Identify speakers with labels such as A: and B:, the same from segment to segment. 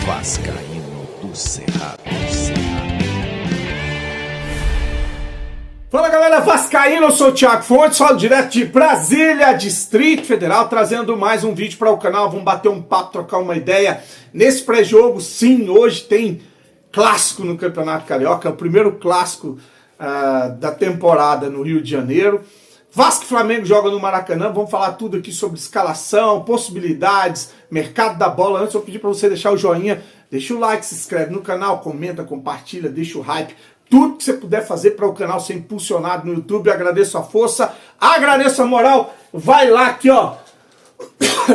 A: Vascaíno do Cerrado.
B: Fala galera vascaíno, eu sou o Thiago Fontes, falo direto de Brasília, Distrito Federal, trazendo mais um vídeo para o canal. Vamos bater um papo, trocar uma ideia. Nesse pré-jogo, sim, hoje tem clássico no Campeonato Carioca, é o primeiro clássico da temporada no Rio de Janeiro. Vasco e Flamengo jogam no Maracanã, vamos falar tudo aqui sobre escalação, possibilidades, mercado da bola. Antes eu pedi para você deixar o joinha, deixa o like, se inscreve no canal, comenta, compartilha, deixa o hype. Tudo que você puder fazer para o canal ser impulsionado no YouTube, eu agradeço a força, agradeço a moral. Vai lá aqui, ó,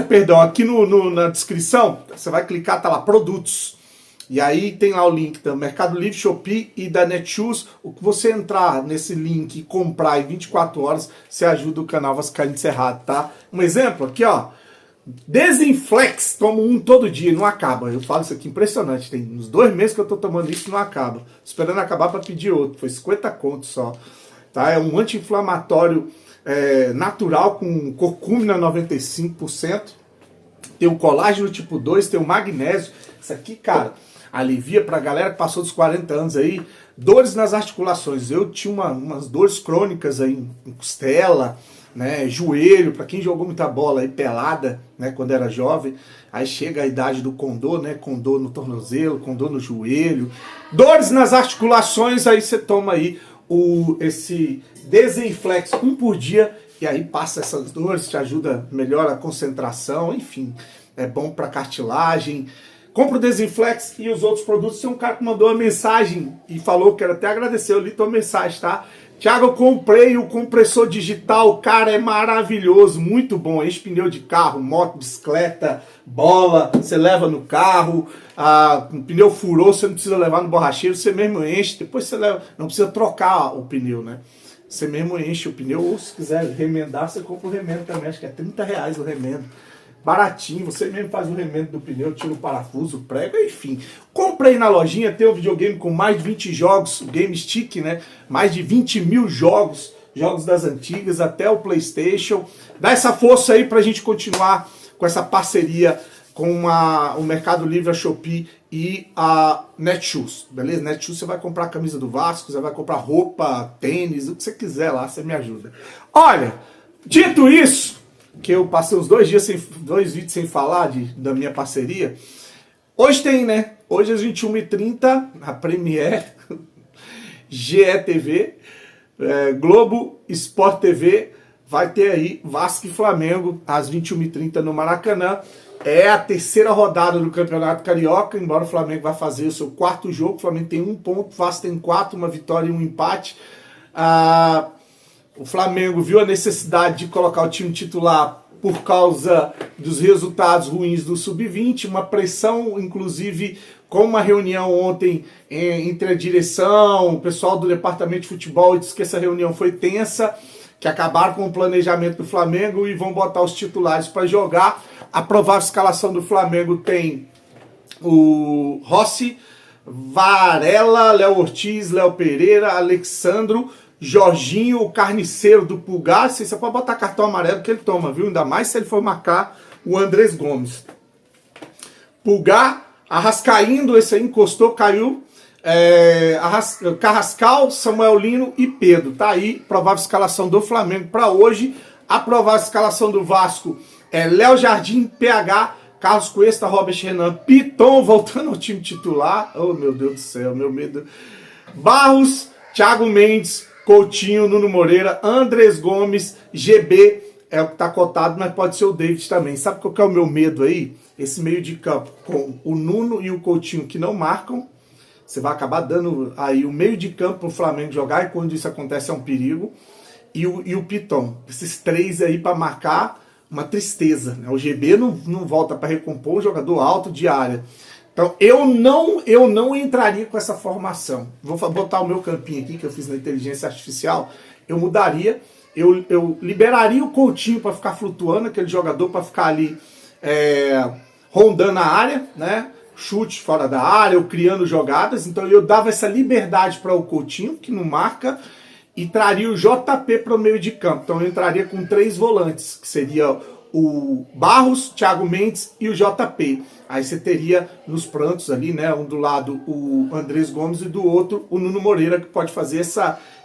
B: perdão, aqui na descrição, você vai clicar, tá lá, produtos. E aí tem lá o link do Mercado Livre, Shopee e da Netshoes. O que você entrar nesse link e comprar em 24 horas, você ajuda o canal Vascaíno do Cerrado, tá? Um exemplo aqui, ó. Desinflex, tomo um todo dia, não acaba. Eu falo isso aqui, impressionante. Tem uns 2 meses que eu tô tomando isso e não acaba. Esperando acabar para pedir outro. Foi 50 contos só. Tá? É um anti-inflamatório natural com curcumina 95%. Tem o colágeno tipo 2, tem o magnésio. Isso aqui, cara, alivia pra galera que passou dos 40 anos aí. Dores nas articulações. Eu tinha umas dores crônicas aí em costela, né, joelho, para quem jogou muita bola aí pelada, né, quando era jovem, aí chega a idade do condô, né, condô no tornozelo, condô no joelho, dores nas articulações, aí você toma aí esse Desinflex 1 por dia, e aí passa essas dores, te ajuda, melhora a concentração, enfim, é bom para cartilagem. Compra o Desinflex e os outros produtos. Tem um cara que mandou uma mensagem e falou, quero até agradecer, eu li tua mensagem, tá? Thiago, eu comprei o compressor digital, cara, é maravilhoso, muito bom. Enche pneu de carro, moto, bicicleta, bola, você leva no carro, o pneu furou, você não precisa levar no borracheiro, você mesmo enche, depois você leva, não precisa trocar o pneu, né? Você mesmo enche o pneu, ou se quiser remendar, você compra o remendo também, acho que é R$30 o remendo. Baratinho, você mesmo faz o remendo do pneu, tira o parafuso, o prego, enfim. Comprei na lojinha, tem um videogame com mais de 20 jogos, o Game Stick, né? Mais de 20 mil jogos, jogos das antigas, até o PlayStation. Dá essa força aí pra gente continuar com essa parceria com o Mercado Livre, a Shopee e a Netshoes, beleza? Netshoes você vai comprar a camisa do Vasco, você vai comprar roupa, tênis, o que você quiser lá, você me ajuda. Olha, dito isso, que eu passei uns 2 vídeos sem falar da minha parceria. Hoje tem, né? Hoje às 21h30, a Premiere, GETV, Globo Sport TV, vai ter aí Vasco e Flamengo às 21h30 no Maracanã. É a 3ª rodada do Campeonato Carioca, embora o Flamengo vá fazer o seu 4º jogo. O Flamengo tem 1 ponto, o Vasco tem 4, uma vitória e um empate. O Flamengo viu a necessidade de colocar o time titular por causa dos resultados ruins do Sub-20, uma pressão, inclusive, com uma reunião ontem entre a direção, o pessoal do departamento de futebol, disse que essa reunião foi tensa, que acabaram com o planejamento do Flamengo e vão botar os titulares para jogar. A provável escalação do Flamengo tem o Rossi, Varela, Léo Ortiz, Léo Pereira, Alexandro, Jorginho, o carniceiro do Pulgar. Você pode botar cartão amarelo que ele toma, viu? Ainda mais se ele for marcar o Andrés Gomes. Pulgar, Arrascaíno, esse aí encostou, caiu. Carrascal, Samuel Lino e Pedro. Tá aí, provável escalação do Flamengo para hoje. A provável escalação do Vasco é Léo Jardim, PH, Carlos Cuesta, Robert Renan, Piton voltando ao time titular. Oh, meu Deus do céu, meu medo. Barros, Thiago Mendes, Coutinho, Nuno Moreira, Andrés Gomes, GB, é o que está cotado, mas pode ser o David também. Sabe qual que é o meu medo aí? Esse meio de campo com o Nuno e o Coutinho que não marcam, você vai acabar dando aí o meio de campo para o Flamengo jogar, e quando isso acontece é um perigo. E o Piton, esses 3 aí para marcar, uma tristeza, né? O GB não volta para recompor, um jogador alto de área. Então, eu não entraria com essa formação. Vou botar o meu campinho aqui, que eu fiz na inteligência artificial. Eu mudaria, eu liberaria o Coutinho para ficar flutuando, aquele jogador para ficar ali rondando a área, né? Chute fora da área, ou criando jogadas. Então, eu dava essa liberdade para o Coutinho, que não marca, e traria o JP para o meio de campo. Então, eu entraria com 3 volantes, que seria o Barros, Thiago Mendes e o JP. Aí você teria nos prantos ali, né? Um do lado o Andrés Gomes e do outro o Nuno Moreira, que pode fazer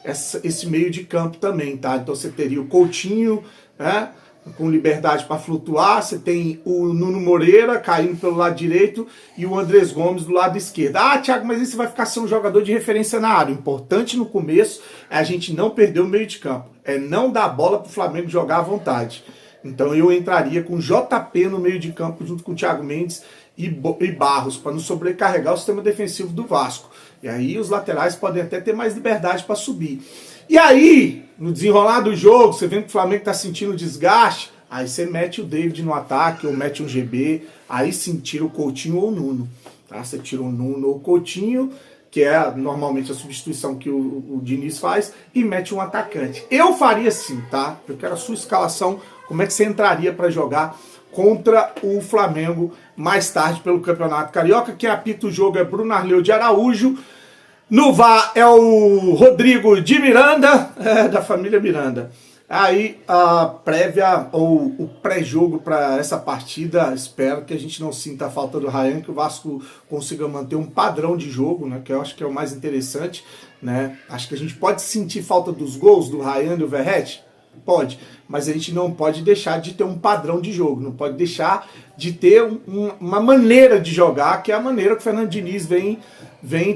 B: esse meio de campo também, tá? Então você teria o Coutinho, né? Com liberdade para flutuar, você tem o Nuno Moreira caindo pelo lado direito e o Andrés Gomes do lado esquerdo. Ah, Thiago, mas esse vai ficar sendo um jogador de referência na área. O importante no começo é a gente não perder o meio de campo, é não dar a bola para o Flamengo jogar à vontade. Então eu entraria com JP no meio de campo junto com o Thiago Mendes e Barros, para não sobrecarregar o sistema defensivo do Vasco. E aí os laterais podem até ter mais liberdade para subir. E aí, no desenrolar do jogo, você vendo que o Flamengo está sentindo desgaste, aí você mete o David no ataque ou mete um GB, aí sim tira o Coutinho ou o Nuno. Tá? Você tira o Nuno ou o Coutinho, que é normalmente a substituição que o Diniz faz, e mete um atacante. Eu faria assim, tá? Eu quero a sua escalação, como é que você entraria para jogar contra o Flamengo mais tarde pelo Campeonato Carioca. Quem apita o jogo é Bruno Arleu de Araújo. No VAR é o Rodrigo de Miranda, da família Miranda. Aí a prévia ou o pré-jogo para essa partida, espero que a gente não sinta a falta do Ryan, que o Vasco consiga manter um padrão de jogo, né, que eu acho que é o mais interessante, né? Acho que a gente pode sentir falta dos gols do Ryan e do Verratti, pode, mas a gente não pode deixar de ter um padrão de jogo, não pode deixar de ter uma maneira de jogar, que é a maneira que o Fernando Diniz vem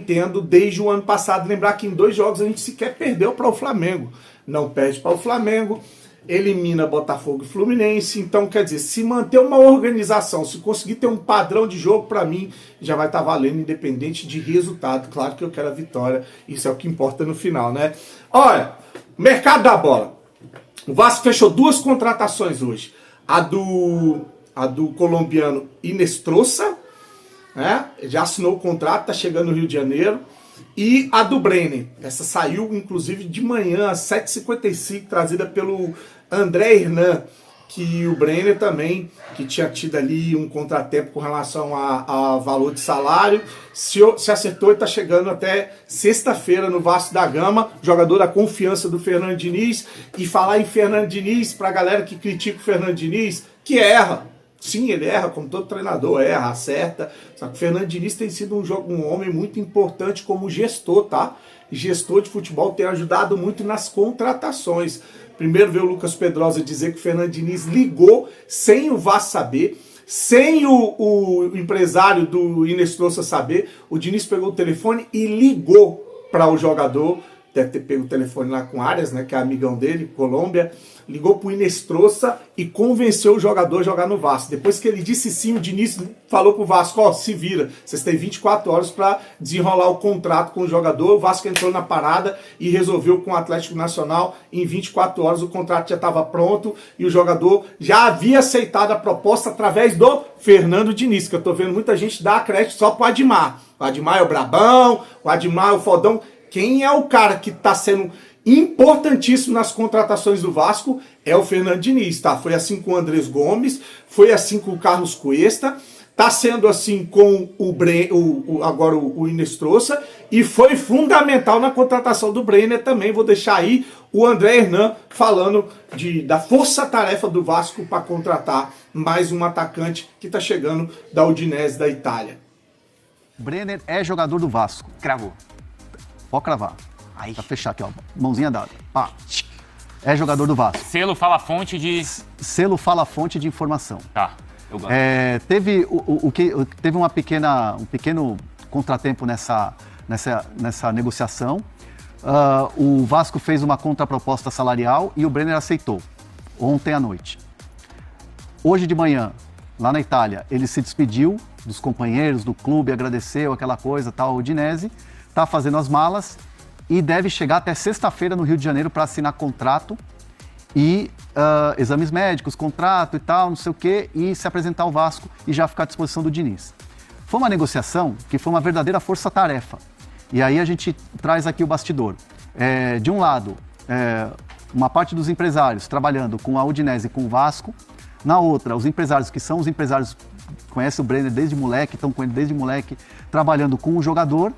B: tendo desde o ano passado. Lembrar que em 2 jogos a gente sequer perdeu para o Flamengo. Não perde para o Flamengo, elimina Botafogo e Fluminense. Então, quer dizer, se manter uma organização, se conseguir ter um padrão de jogo, para mim, já vai estar valendo, independente de resultado. Claro que eu quero a vitória, isso é o que importa no final, né? Olha, mercado da bola. O Vasco fechou 2 contratações hoje. A do colombiano Inestrosa, né? Já assinou o contrato, tá chegando no Rio de Janeiro. E a do Brenner, essa saiu inclusive de manhã às 7h55, trazida pelo André Hernan, que o Brenner também, que tinha tido ali um contratempo com relação a valor de salário, se acertou e está chegando até sexta-feira no Vasco da Gama, jogador da confiança do Fernando Diniz. E falar em Fernando Diniz, para a galera que critica o Fernando Diniz, que erra. Sim, ele erra, como todo treinador erra, acerta. Só que o Fernando Diniz tem sido um homem muito importante como gestor, tá? Gestor de futebol, tem ajudado muito nas contratações. Primeiro veio o Lucas Pedrosa dizer que o Fernando Diniz ligou sem o Vasco saber, sem o empresário do Inestrosa saber. O Diniz pegou o telefone e ligou para o jogador. Deve ter pego o telefone lá com Arias, né, que é amigão dele, Colômbia, ligou pro Inestrosa e convenceu o jogador a jogar no Vasco. Depois que ele disse sim, o Diniz falou pro Vasco, ó, se vira, vocês têm 24 horas para desenrolar o contrato com o jogador. O Vasco entrou na parada e resolveu com o Atlético Nacional. Em 24 horas o contrato já estava pronto e o jogador já havia aceitado a proposta através do Fernando Diniz, que eu tô vendo muita gente dar crédito só pro Admar. O Admar é o brabão, o Admar é o fodão. Quem é o cara que está sendo importantíssimo nas contratações do Vasco é o Fernando Diniz, tá? Foi assim com o Andrés Gomes, foi assim com o Carlos Cuesta, tá sendo assim com agora o Inestrosa, e foi fundamental na contratação do Brenner também. Vou deixar aí o André Hernan falando da força-tarefa do Vasco para contratar mais um atacante que está chegando da Udinese da Itália.
A: Brenner é jogador do Vasco.
C: Cravou.
A: Pode cravar.
C: Aí.
A: Pra fechar aqui, ó. Mãozinha dada. Pá. É jogador do Vasco.
C: Selo fala fonte de...
A: Selo fala fonte de informação.
C: Tá, eu gosto.
A: Teve um pequeno contratempo nessa negociação. O Vasco fez uma contraproposta salarial e o Brenner aceitou. Ontem à noite. Hoje de manhã, lá na Itália, ele se despediu dos companheiros, do clube, agradeceu aquela coisa, tal, o Udinese. Está fazendo as malas e deve chegar até sexta-feira no Rio de Janeiro para assinar contrato e exames médicos, contrato e tal, não sei o quê, e se apresentar ao Vasco e já ficar à disposição do Diniz. Foi uma negociação que foi uma verdadeira força-tarefa. E aí a gente traz aqui o bastidor. De um lado, uma parte dos empresários trabalhando com a Udinese e com o Vasco. Na outra, os empresários que são os empresários que conhecem o Brenner desde moleque, estão com ele desde moleque, trabalhando com o jogador,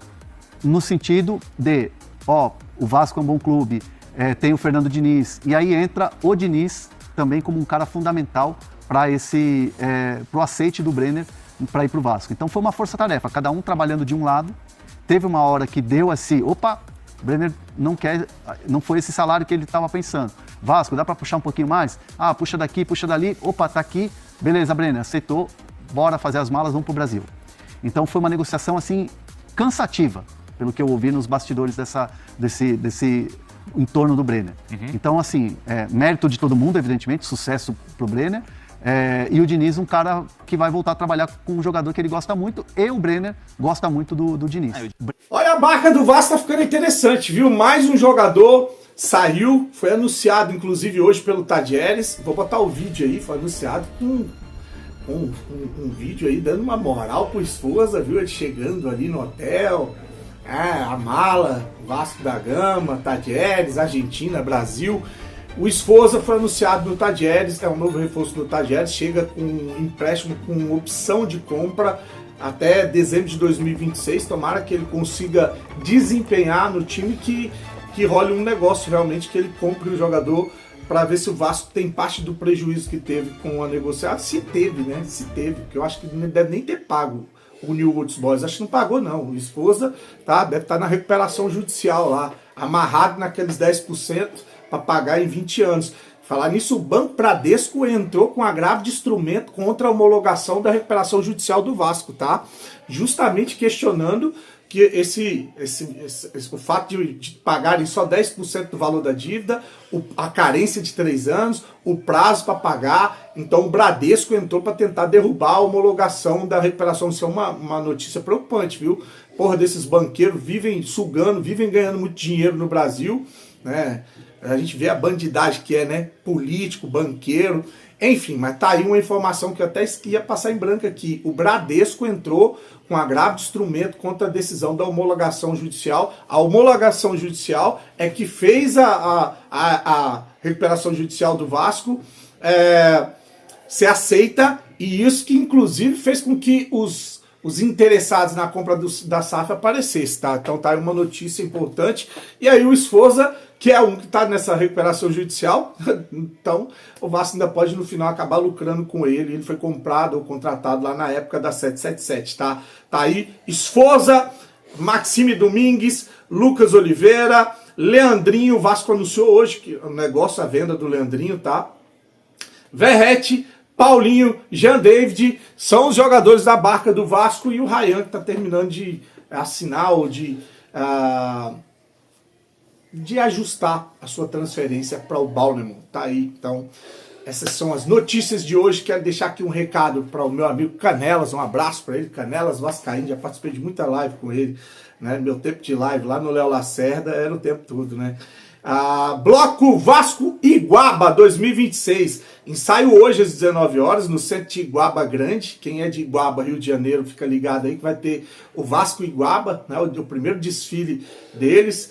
A: no sentido de, o Vasco é um bom clube, tem o Fernando Diniz, e aí entra o Diniz também como um cara fundamental para pro aceite do Brenner para ir para o Vasco. Então foi uma força-tarefa, cada um trabalhando de um lado. Teve uma hora que deu assim, opa, Brenner não foi esse salário que ele estava pensando. Vasco, dá para puxar um pouquinho mais? Ah, puxa daqui, puxa dali, opa, tá aqui. Beleza, Brenner, aceitou, bora fazer as malas, vamos pro Brasil. Então foi uma negociação assim, cansativa, pelo que eu ouvi nos bastidores desse entorno do Brenner. Então assim, mérito de todo mundo, evidentemente, sucesso pro Brenner. E o Diniz, um cara que vai voltar a trabalhar com um jogador que ele gosta muito, e o Brenner gosta muito do Diniz.
B: Olha, a barca do Vasco tá ficando interessante, viu? Mais um jogador saiu, foi anunciado inclusive hoje pelo Tadieres. Vou botar o vídeo aí, foi anunciado com um vídeo aí dando uma moral pro Esforza, viu? Ele chegando ali no hotel, a mala, Vasco da Gama, Tadieres, Argentina, Brasil. O Esforza foi anunciado no Tadieres, é um novo reforço do Tadieres, chega com um empréstimo com opção de compra até dezembro de 2026. Tomara que ele consiga desempenhar no time, que role um negócio realmente, que ele compre o jogador para ver se o Vasco tem parte do prejuízo que teve com a negociação. Se teve, né? Se teve, porque eu acho que não deve nem ter pago o New Old Boys. Acho que não pagou, não. O Esforza deve estar na recuperação judicial lá, amarrado naqueles 10%. Para pagar em 20 anos. Falar nisso, o Banco Bradesco entrou com agravo de instrumento contra a homologação da recuperação judicial do Vasco, tá? Justamente questionando que o fato de pagarem só 10% do valor da dívida, a carência de 3 anos, o prazo para pagar. Então o Bradesco entrou para tentar derrubar a homologação da recuperação. Isso é uma notícia preocupante, viu? Porra, desses banqueiros vivem sugando, vivem ganhando muito dinheiro no Brasil, né? A gente vê a bandidagem que é, né? Político, banqueiro, enfim, mas tá aí uma informação que eu até ia passar em branco aqui. O Bradesco entrou com agravo de instrumento contra a decisão da homologação judicial. A homologação judicial é que fez a recuperação judicial do Vasco ser aceita, e isso que inclusive fez com que os interessados na compra da SAF aparecessem, tá? Então tá aí uma notícia importante. E aí o Esforza, que é um que está nessa recuperação judicial, então o Vasco ainda pode no final acabar lucrando com ele. Ele foi comprado ou contratado lá na época da 777, tá? Tá aí Esforza, Maxime Domingues, Lucas Oliveira, Leandrinho. O Vasco anunciou hoje que o negócio, a venda do Leandrinho, tá? Verrete, Paulinho, Jean David são os jogadores da barca do Vasco, e o Ryan, que está terminando de assinar ou de ajustar a sua transferência para o Balnemont. Tá aí, então, essas são as notícias de hoje. Quero deixar aqui um recado para o meu amigo Canelas, um abraço para ele, Canelas Vascaíno, já participei de muita live com ele, né? Meu tempo de live lá no Léo Lacerda era o tempo todo, né? Bloco Vasco Iguaba 2026, ensaio hoje às 19 horas no centro de Iguaba Grande. Quem é de Iguaba, Rio de Janeiro, fica ligado aí que vai ter o Vasco Iguaba, né? O primeiro desfile deles.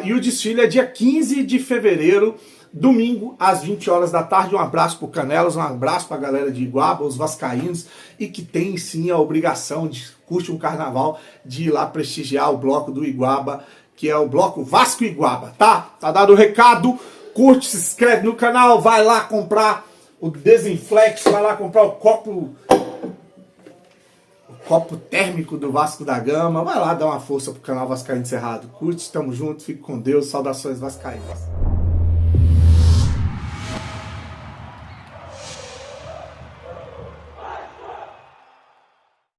B: E o desfile é dia 15 de fevereiro, domingo, às 20 horas da tarde. Um abraço pro Canelas, um abraço pra galera de Iguaba, os vascaínos, e que tem sim a obrigação de curtir um carnaval, de ir lá prestigiar o bloco do Iguaba, que é o bloco Vasco Iguaba, tá? Tá dado o recado. Curte, se inscreve no canal, vai lá comprar o Desinflex, vai lá comprar o copo térmico do Vasco da Gama. Vai lá dar uma força pro canal Vascaíno Cerrado. Curte, tamo junto, fique com Deus, saudações vascaínas.